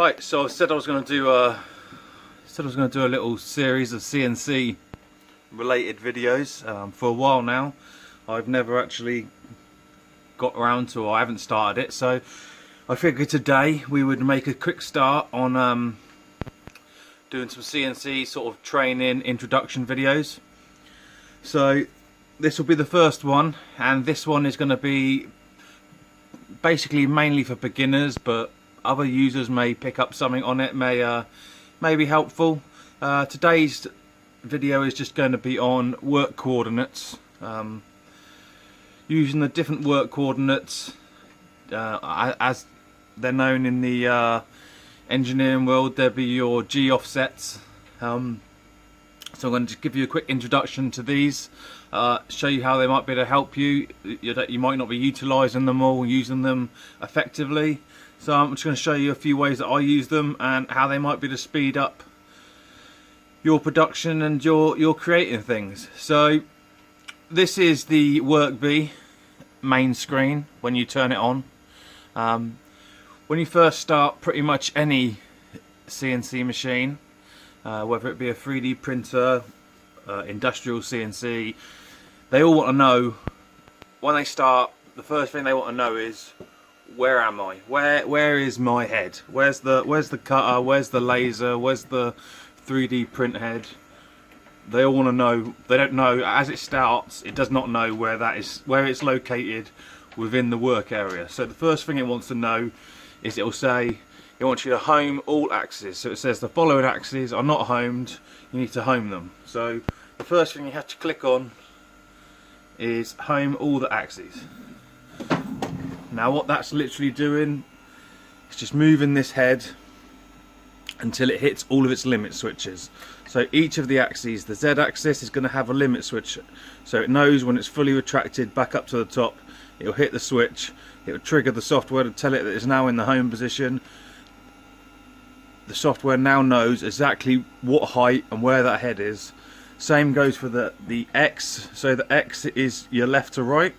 Right, so I said I was going to do a little series of CNC related videos for a while now. I've never actually got around to, or I haven't started it, so I figured today we would make a quick start on doing some CNC sort of training introduction videos. So this will be the first one, and this one is going to be basically mainly for beginners, but other users may pick up something on it, may be helpful. Today's video is just going to be on work coordinates, using the different work coordinates as they're known in the engineering world. There'll be your G offsets. So I'm going to give you a quick introduction to these, show you how they might be able to help you. You might not be utilising them all, using them effectively. So I'm just going to show you a few ways that I use them and how they might be to speed up your production and your creating things. So this is the Workbee main screen when you turn it on. When you first start pretty much any CNC machine, whether it be a 3D printer, industrial CNC, they all want to know, when they start, the first thing they want to know is, where am I? Where is my head? Where's the cutter? Where's the laser? Where's the 3D print head? They all want to know. They don't know as it starts. It does not know where that is, where it's located within the work area. So the first thing it wants to know is, it will say it wants you to home all axes. So it says the following axes are not homed. You need to home them. So the first thing you have to click on is home all the axes. Now what that's literally doing is just moving this head until it hits all of its limit switches. So each of the axes, the Z axis is going to have a limit switch, so it knows when it's fully retracted back up to the top, it will hit the switch, it will trigger the software to tell it that it's now in the home position. The software now knows exactly what height and where that head is. Same goes for the X, so the X is your left to right,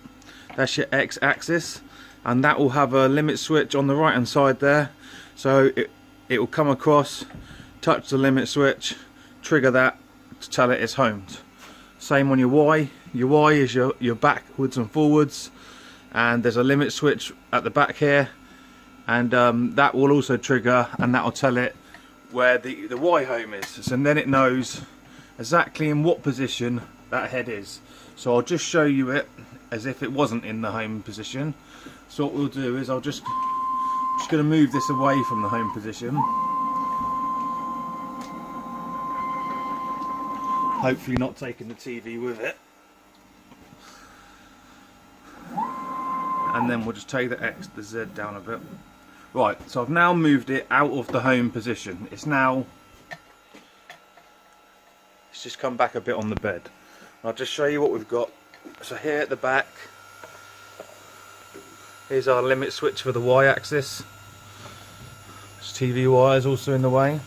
that's your X axis. And that will have a limit switch on the right hand side there, so it will come across, touch the limit switch, trigger that to tell it it's homed. Same on your Y. Your Y is your backwards and forwards, and there's a limit switch at the back here, and that will also trigger, and that will tell it where the Y home is. So then it knows exactly in what position that head is. So I'll just show you it as if it wasn't in the home position. So what we'll do is, I'm just going to move this away from the home position. Hopefully not taking the TV with it. And then we'll just take the X, the Z down a bit. Right, so I've now moved it out of the home position. It's just come back a bit on the bed. I'll just show you what we've got. So here at the back, here's our limit switch for the Y axis. This TV wire is also in the way.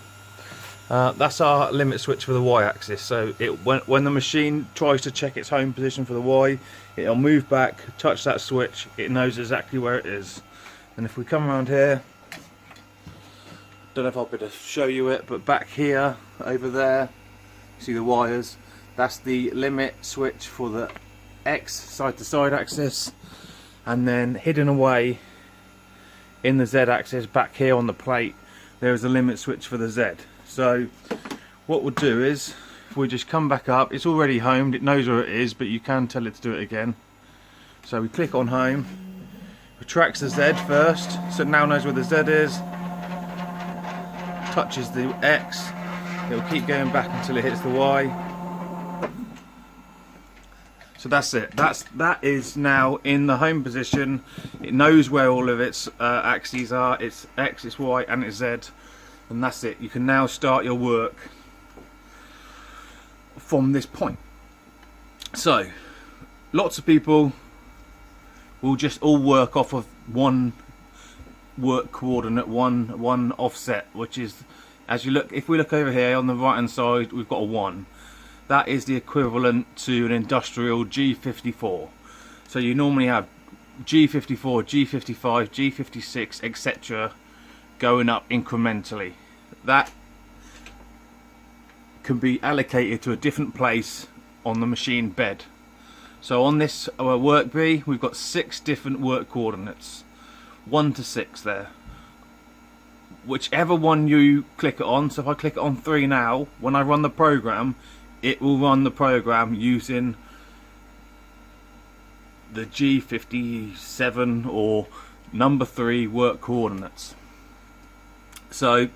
That's our limit switch for the Y axis. So when the machine tries to check its home position for the Y, it'll move back, touch that switch, it knows exactly where it is. And if we come around here, don't know if I'll be able to show you it, but back here, over there, see the wires, that's the limit switch for the X side to side axis. And then hidden away in the Z axis back here on the plate, there is a limit switch for the Z. So what we'll do is, if we just come back up, it's already homed, it knows where it is, but you can tell it to do it again. So we click on home, retracts the Z first, so it now knows where the Z is, touches the X, it will keep going back until it hits the Y. So that's it. That is now in the home position. It knows where all of its axes are. It's X, it's Y, and it's Z, and that's it. You can now start your work from this point. So, lots of people will just all work off of one work coordinate, one offset, which is, as you look, if we look over here on the right hand side, we've got a 1. That is the equivalent to an industrial G54. So you normally have G54, G55, G56, etc. going up incrementally. That can be allocated to a different place on the machine bed. So on this Workbee, we've got 6 different work coordinates, 1 to 6 there. Whichever one you click it on, so if I click it on 3 now, when I run the program, it will run the program using the G57 or number 3 work coordinates. So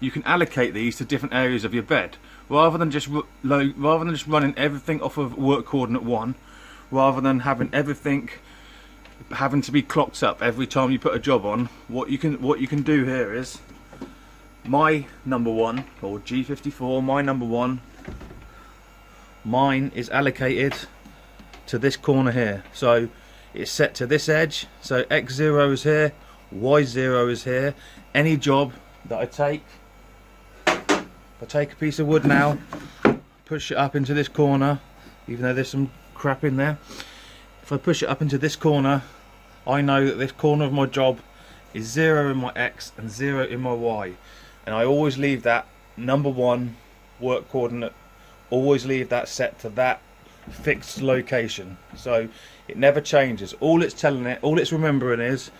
you can allocate these to different areas of your bed, rather than just running everything off of work coordinate 1, rather than having everything having to be clocked up every time you put a job on. What you can do here is my number 1, or G54, my number 1, mine is allocated to this corner here. So it's set to this edge, so X0 is here, Y0 is here. Any job that I take, if I take a piece of wood now, push it up into this corner, even though there's some crap in there, if I push it up into this corner, I know that this corner of my job is 0 in my X and 0 in my Y, and I always leave that number 1 work coordinate, always leave that set to that fixed location, so it never changes. All it's telling it, all it's remembering is,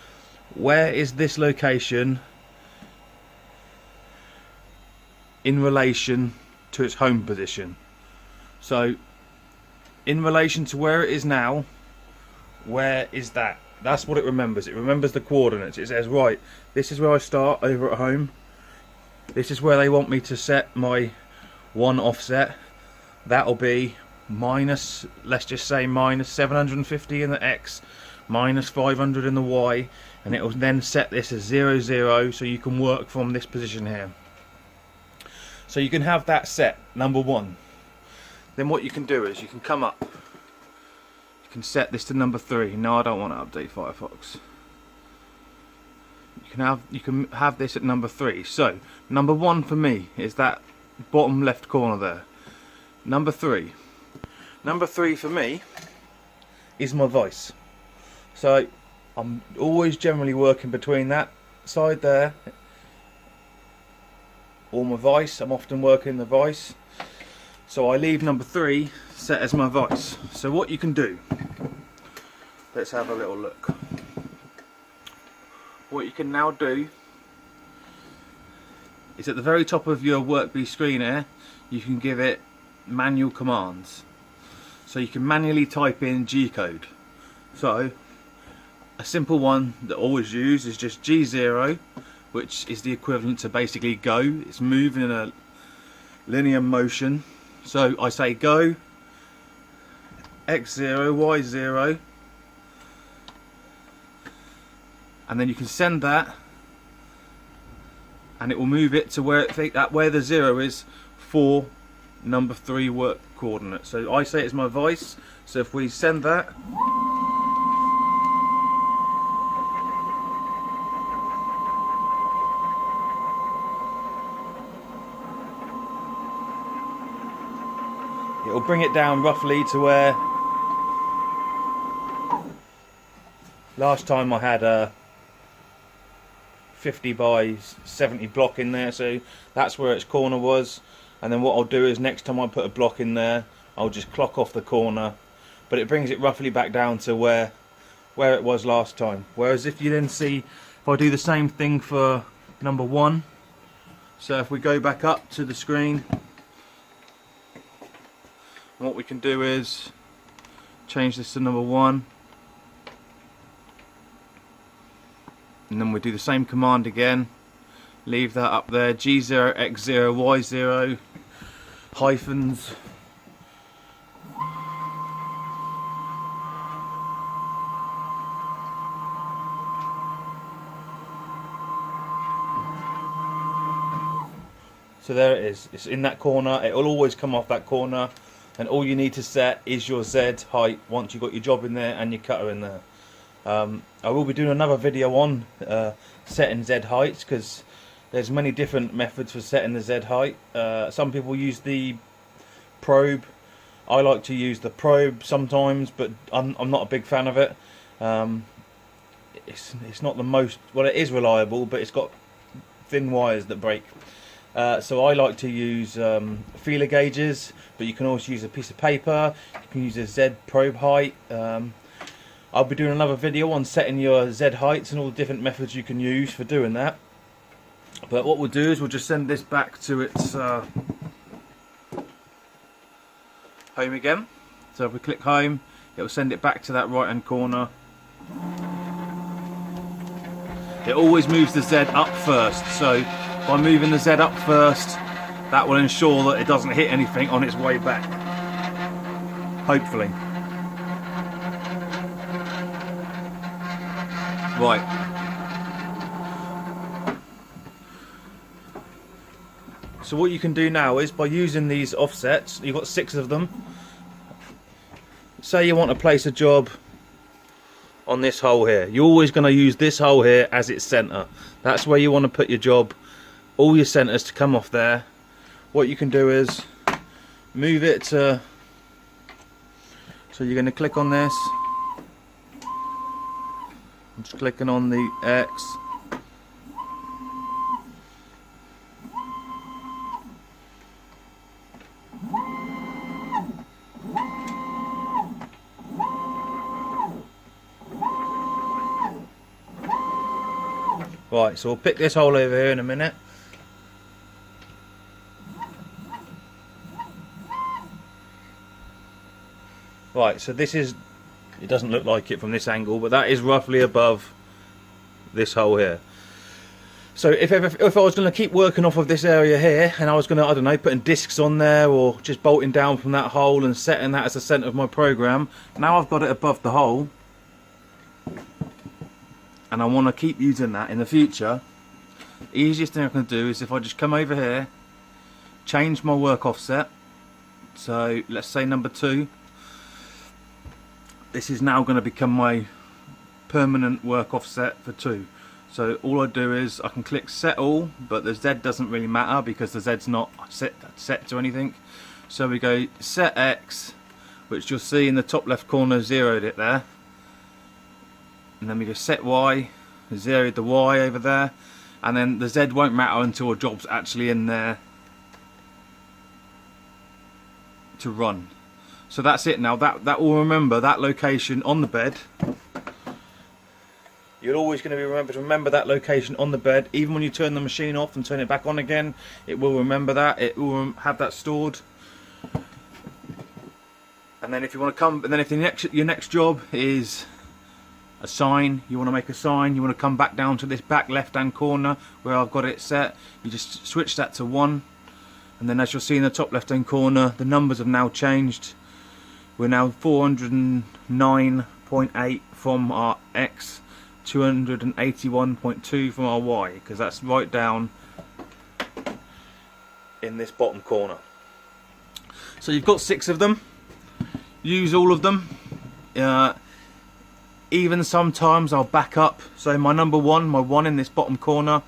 where is this location in relation to its home position. So in relation to where it is now, where is that? That's what it remembers. It remembers the coordinates. It says, right, this is where I start over at home, this is where they want me to set my 1 offset. That'll be minus, let's just say minus 750 in the X, minus 500 in the Y, and it will then set this as 0, 0, so you can work from this position here. So you can have that set, number 1. Then what you can do is you can come up, you can set this to number 3. No, I don't want to update Firefox. You can have this at number 3. So number 1 for me is that bottom left corner there. Number 3 for me is my vice. So I'm always generally working between that side there or my vice. I'm often working the vice, so I leave number 3 set as my vice. So what you can do, let's have a little look. What you can now do is, at the very top of your Workbee screen here, you can give it manual commands. So you can manually type in G code. So a simple one that I always use is just G0, which is the equivalent to basically go. It's moving in a linear motion. So I say go, X0, Y0, and then you can send that, and it will move it to where where the 0 is for number 3 work coordinate. So I say it's my vice. So if we send that, it'll bring it down roughly to where last time I had a 50 by 70 block in there, so that's where its corner was. And then what I'll do is, next time I put a block in there, I'll just clock off the corner, but it brings it roughly back down to where it was last time. Whereas if you then see, if I do the same thing for number 1, so if we go back up to the screen, what we can do is change this to number 1, and then we do the same command again, leave that up there, G0, X0, Y0, hyphens, so there it is. It's in that corner. It will always come off that corner, and all you need to set is your Z height once you've got your job in there and your cutter in there. I will be doing another video on setting Z heights, because there's many different methods for setting the Z height. Some people use the probe. I like to use the probe sometimes, but I'm not a big fan of it. It's not the most, well, it is reliable, but it's got thin wires that break. So I like to use feeler gauges, but you can also use a piece of paper. You can use a Z probe height. I'll be doing another video on setting your Z heights and all the different methods you can use for doing that. But what we'll do is we'll just send this back to its home again. So if we click home, it will send it back to that right hand corner. It always moves the Z up first, so by moving the Z up first, that will ensure that it doesn't hit anything on its way back. Hopefully. Right. So what you can do now is by using these offsets, you've got 6 of them. Say you want to place a job on this hole here. You're always going to use this hole here as its centre. That's where you want to put your job, all your centres to come off there. What you can do is move it to, so you're going to click on this. I'm just clicking on the X. Right, so we'll pick this hole over here in a minute. Right, so this is, it doesn't look like it from this angle, but that is roughly above this hole here. So if I was going to keep working off of this area here, and I was going to, I don't know, putting discs on there, or just bolting down from that hole and setting that as the centre of my program, now I've got it above the hole, and I want to keep using that in the future. The easiest thing I can do is if I just come over here, change my work offset, so let's say number 2. This is now going to become my permanent work offset for 2. So all I do is I can click set all, but the Z doesn't really matter because the Z's not set to anything. So we go set X, which you'll see in the top left corner zeroed it there. And then we go set Y, zeroed the Y over there, and then the Z won't matter until a job's actually in there to run. So that's it now. That will remember that location on the bed. You're always going to be remember that location on the bed. Even when you turn the machine off and turn it back on again, it will remember that. It will have that stored. And then if you want to come, and then if your next job is a sign, you want to make a sign, you want to come back down to this back left hand corner where I've got it set, you just switch that to 1, and then as you'll see in the top left hand corner, the numbers have now changed. We're now 409.8 from our X, 281.2 from our Y, because that's right down in this bottom corner. So you've got 6 of them. Use all of them. Even sometimes I'll back up. So my number 1, my 1 in this bottom corner,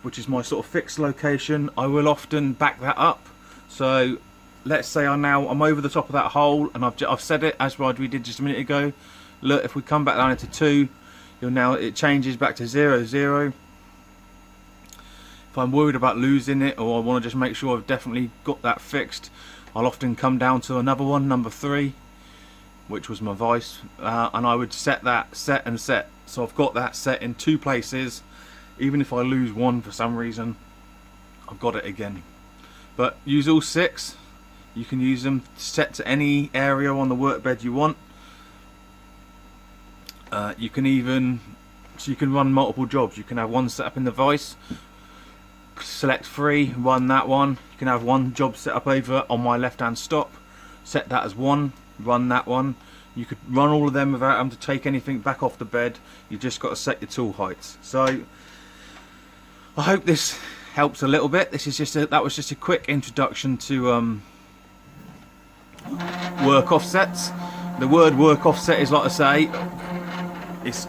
which is my sort of fixed location, I will often back that up. So let's say I'm over the top of that hole, and I've set it as we did just a minute ago. Look, if we come back down into 2, it changes back to 0, 0. If I'm worried about losing it, or I want to just make sure I've definitely got that fixed, I'll often come down to another one, number 3, which was my vice, and I would set that, set and set. So I've got that set in 2 places. Even if I lose one for some reason, I've got it again. But use all 6. You can use them set to any area on the workbed you want. You can even, so you can run multiple jobs. You can have one set up in the vice, select 3, run that one. You can have one job set up over on my left hand stop, set that as 1, run that one. You could run all of them without having to take anything back off the bed. You've just got to set your tool heights. So I hope this helps a little bit. This is that was just a quick introduction to work offsets. The word work offset is, like I say, it's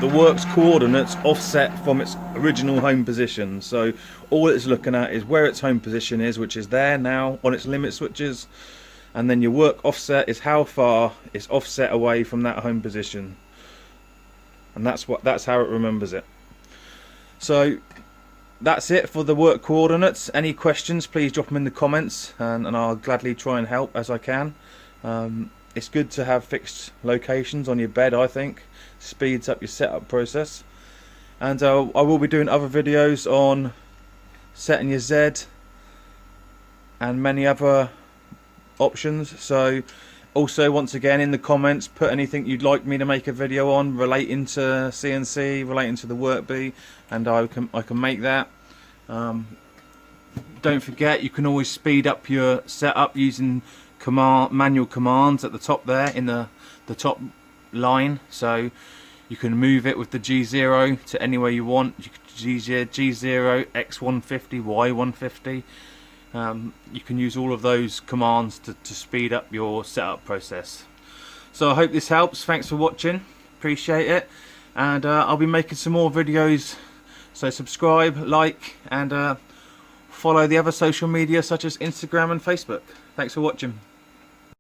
the work's coordinates offset from its original home position. So all it's looking at is where its home position is, which is there now on its limit switches, and then your work offset is how far it's offset away from that home position, and that's how it remembers it. So that's it for the work coordinates. Any questions, please drop them in the comments, and I'll gladly try and help as I can. It's good to have fixed locations on your bed, I think. Speeds up your setup process. And I will be doing other videos on setting your Z and many other options. So also, once again, in the comments, put anything you'd like me to make a video on relating to CNC, relating to the Workbee, and I can make that. Don't forget, you can always speed up your setup using manual commands at the top there in the top line. So you can move it with the G0 to anywhere you want. You can G0, X150, Y150. You can use all of those commands to speed up your setup process. So I hope this helps. Thanks for watching, appreciate it, and I'll be making some more videos, so subscribe, like, and follow the other social media such as Instagram and Facebook. Thanks for watching.